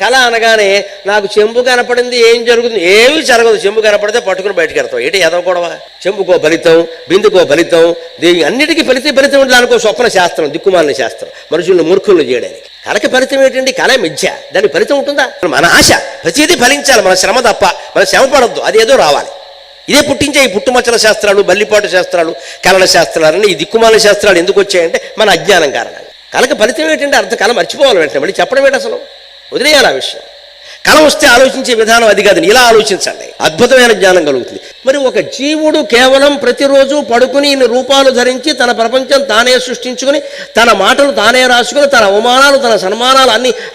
కళ అనగానే నాకు చెంబు కనపడింది, ఏం జరుగుతుంది? ఏమీ జరగదు. చెంబు కనపడితే పట్టుకుని బయటకు వెళ్తాం. ఏంటి ఎదవకూడవా? చెంబుకో ఫలితం, బిందుకో ఫలితం, అన్నిటికీ ఫలితం ఉంటే దానికో స్వప్న శాస్త్రం, దిక్కుమాలిన శాస్త్రం, మనుషుల్ని మూర్ఖులను చేయడానికి. కళకి ఫలితం ఏంటండి? కళ మిథ్య, దానికి ఫలితం ఉంటుందా? మన ఆశ ప్రతిదీ ఫలించాలి, మన శ్రమ తప్ప. మన శ్రమ పడద్దు, అదేదో రావాలి. ఇదే పుట్టించే ఈ పుట్టుమచ్చల శాస్త్రాలు, బల్లిపాటు శాస్త్రాలు, కళల శాస్త్రాలని, ఈ దిక్కుమాలిన శాస్త్రాలు ఎందుకు వచ్చాయంటే మన అజ్ఞానం కారణంగా. కళకి ఫలితం ఏంటంటే అర్థం కళ మర్చిపోవాలి, వెంటనే మళ్ళీ చెప్పడం ఏంటి? అసలు వదిలేయాలి ఆ విషయం. కళ వస్తే ఆలోచించే విధానం అది కాదని ఇలా ఆలోచించండి, అద్భుతమైన జ్ఞానం కలుగుతుంది. మరి ఒక జీవుడు కేవలం ప్రతిరోజు పడుకుని ఇన్ని రూపాలు ధరించి తన ప్రపంచం తానే సృష్టించుకుని, తన మాటలు తానే రాసుకుని, తన అవమానాలు తన సన్మానాలు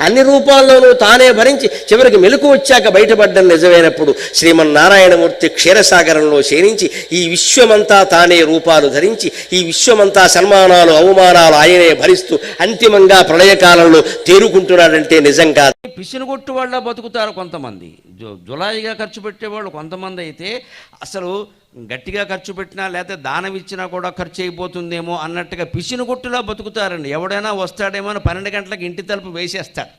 అన్ని రూపాల్లోనూ తానే భరించి చివరికి మెలకు వచ్చాక బయటపడ్డం నిజమైనప్పుడు శ్రీమన్నారాయణమూర్తి క్షీరసాగరంలో శయనించి ఈ విశ్వమంతా తానే రూపాలు ధరించి, ఈ విశ్వమంతా సన్మానాలు అవమానాలు ఆయనే భరిస్తూ అంతిమంగా ప్రళయకాలంలో తేరుకుంటున్నాడంటే నిజం కాదు. పిసినగొట్టు వాళ్ళ బతుకుతారు కొంతమంది, జులాయిగా ఖర్చు పెట్టేవాళ్ళు కొంతమంది. అయితే అసలు గట్టిగా ఖర్చు పెట్టినా లేకపోతే దానం ఇచ్చినా కూడా ఖర్చు అయిపోతుందేమో అన్నట్టుగా పిసినగొట్టులా బతుకుతారండి. ఎవడైనా వస్తాడేమో 12 గంటలకు ఇంటి తలుపు వేసేస్తాడు,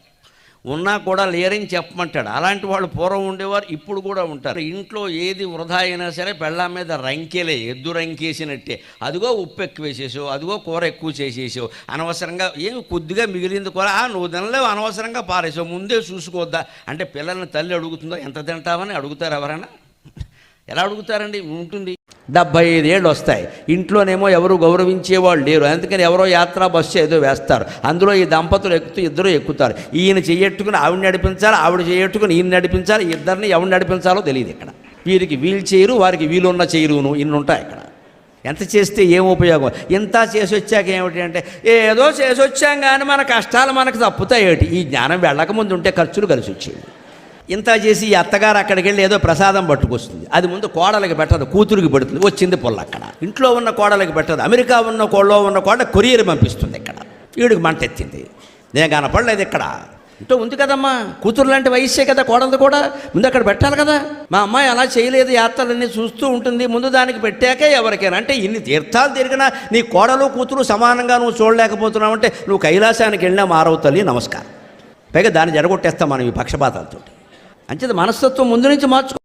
ఉన్నా కూడా లేరని చెప్పమంటాడు. అలాంటి వాళ్ళు పూర్వం ఉండేవారు, ఇప్పుడు కూడా ఉంటారు. ఇంట్లో ఏది వృధా అయినా సరే పెళ్ళాం మీద రంకెలే, ఎద్దు రంకేసినట్టే. అదిగో ఉప్పు ఎక్కువ వేసేసావు, అదిగో కూర ఎక్కువ చేసేసావు, అనవసరంగా ఏమి కొద్దిగా మిగిలింది కూర నువ్వు తినలేవు, అనవసరంగా పారేసావు, ముందే చూసుకోవద్దా అంటే పిల్లల్ని తల్లి అడుగుతుందో ఎంత తింటామని అడుగుతారు ఎవరైనా? ఎలా అడుగుతారండి? ఉంటుంది. 75 ఏళ్ళు వస్తాయి, ఇంట్లోనేమో ఎవరు గౌరవించేవాళ్ళు లేరు. అందుకని ఎవరో యాత్రా బస్సు ఏదో వేస్తారు, అందులో ఈ దంపతులు ఇద్దరు ఎక్కుతారు. ఈయన చెయ్యట్టుకుని ఆవిడ నడిపించాలి, ఆవిడ చెయ్యట్టుకుని ఈయన నడిపించాలి. ఇద్దరిని ఎవరు నడిపించాలో తెలియదు ఇక్కడ. వీరికి వీలు చేయరు, వారికి వీలున్న చేయరును, ఇన్ని ఉంటాయి ఇక్కడ. ఎంత చేస్తే ఏం ఉపయోగం? ఇంత చేసి వచ్చాక ఏమిటి అంటే ఏదో చేసి వచ్చాం కానీ మన కష్టాలు మనకు తప్పుతాయి ఏమిటి? ఈ జ్ఞానం వెళ్ళకముందు ఉంటే ఖర్చులు కలిసి వచ్చేవి. ఇంత చేసి ఈ అత్తగారు అక్కడికి వెళ్ళి ఏదో ప్రసాదం పట్టుకొస్తుంది, అది ముందు కోడలికి పెట్టదు, కూతురికి పెడుతుంది, వచ్చింది పొల్ల అక్కడ. ఇంట్లో ఉన్న కోడలికి పెట్టదు, అమెరికా ఉన్న కోడలో ఉన్న కోడ కొరియర్ పంపిస్తుంది. ఇక్కడ వీడికి మంట ఎత్తింది, నేను కనపడలేదు ఇక్కడ. ఇంట్లో ఉంది కదమ్మా, కూతురు లాంటి వయస్సే కదా కోడలది కూడా, ముందు అక్కడ పెట్టాలి కదా. మా అమ్మాయి అలా చేయలేదు, యాత్రలన్నీ చూస్తూ ఉంటుంది, ముందు దానికి పెట్టాకే ఎవరికైనా. అంటే ఇన్ని తీర్థాలు తిరిగినా నీ కోడలు కూతురు సమానంగా నువ్వు చూడలేకపోతున్నావు అంటే నువ్వు కైలాసానికి వెళ్ళినా మారవు తల్లి, నమస్కారం. పైగా దాన్ని జరగొట్టేస్తాం మనం ఈ పక్షపాతాలతో. అంచేది మనస్తత్వం ముందు నుంచి మార్చుకో.